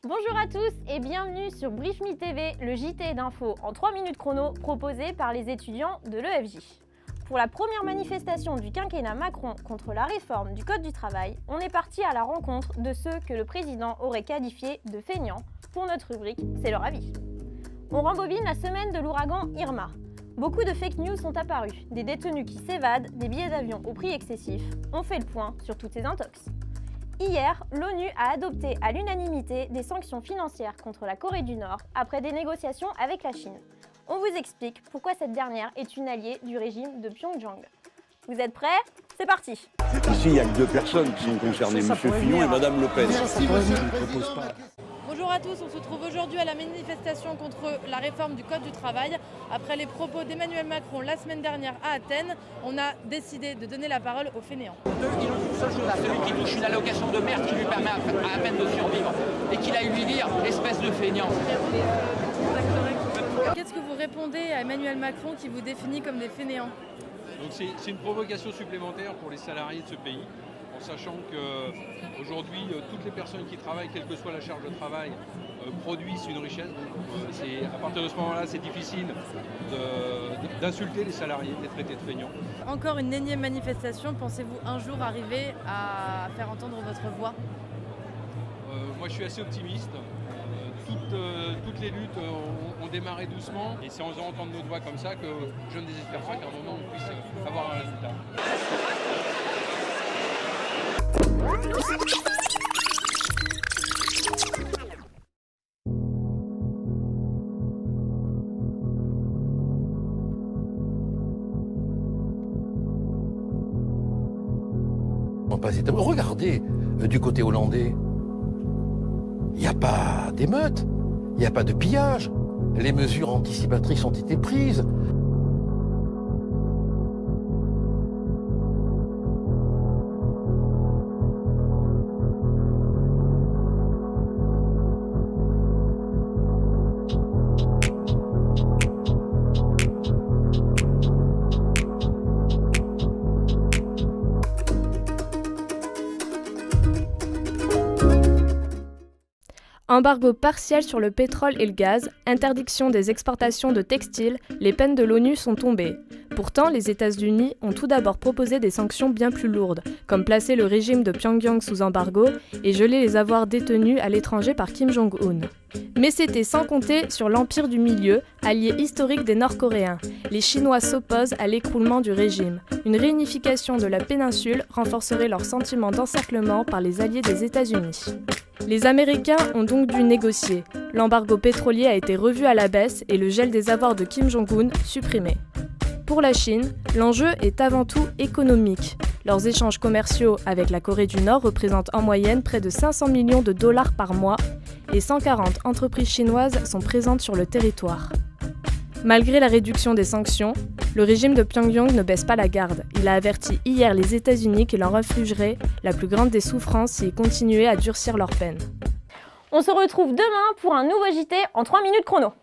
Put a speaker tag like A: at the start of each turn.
A: Bonjour à tous et bienvenue sur Brief Me TV, le JT d'info en 3 minutes chrono proposé par les étudiants de l'EFJ. Pour la première manifestation du quinquennat Macron contre la réforme du Code du travail, on est parti à la rencontre de ceux que le président aurait qualifiés de feignants. Pour notre rubrique, c'est leur avis. On rembobine la semaine de l'ouragan Irma. Beaucoup de fake news sont apparus, des détenus qui s'évadent, des billets d'avion au prix excessif. On fait le point sur toutes ces intox. Hier, l'ONU a adopté à l'unanimité des sanctions financières contre la Corée du Nord après des négociations avec la Chine. On vous explique pourquoi cette dernière est une alliée du régime de Pyongyang. Vous êtes prêts? C'est parti!
B: Ici, il n'y a que deux personnes qui sont concernées, M. Fillon et Mme Le Pen.
C: Bonjour à tous, on se trouve aujourd'hui à la manifestation contre la réforme du Code du travail. Après les propos d'Emmanuel Macron la semaine dernière à Athènes, on a décidé de donner la parole aux fainéants.
D: Il en une seule chose à celui qui touche une allocation de merde qui lui permet à peine de survivre et qu'il aille lui dire espèce de feignant.
C: Qu'est-ce que vous répondez à Emmanuel Macron qui vous définit comme des fainéants?
E: Donc c'est une provocation supplémentaire pour les salariés de ce pays, en sachant qu'aujourd'hui, toutes les personnes qui travaillent, quelle que soit la charge de travail, produisent une richesse. À partir de ce moment-là, c'est difficile d'insulter les salariés, de les traiter de feignants.
C: Encore une énième manifestation, pensez-vous un jour arriver à faire entendre votre voix?
E: Moi, je suis assez optimiste. Toutes les luttes ont démarré doucement et c'est en faisant entendre notre voix comme ça que je ne désespère pas qu'à un moment on puisse avoir un résultat.
F: Regardez du côté hollandais. Il n'y a pas d'émeute, il n'y a pas de pillage. Les mesures anticipatrices ont été prises.
G: Embargo partiel sur le pétrole et le gaz, interdiction des exportations de textiles, les peines de l'ONU sont tombées. Pourtant, les États-Unis ont tout d'abord proposé des sanctions bien plus lourdes, comme placer le régime de Pyongyang sous embargo et geler les avoirs détenus à l'étranger par Kim Jong-un. Mais c'était sans compter sur l'Empire du Milieu, allié historique des Nord-Coréens. Les Chinois s'opposent à l'écroulement du régime. Une réunification de la péninsule renforcerait leur sentiment d'encerclement par les alliés des États-Unis. Les Américains ont donc dû négocier. L'embargo pétrolier a été revu à la baisse et le gel des avoirs de Kim Jong-un supprimé. Pour la Chine, l'enjeu est avant tout économique. Leurs échanges commerciaux avec la Corée du Nord représentent en moyenne près de 500 millions de dollars par mois et 140 entreprises chinoises sont présentes sur le territoire. Malgré la réduction des sanctions, le régime de Pyongyang ne baisse pas la garde. Il a averti hier les États-Unis qu'il leur infligerait la plus grande des souffrances s'ils continuaient à durcir leurs peines.
A: On se retrouve demain pour un nouveau JT en 3 minutes chrono.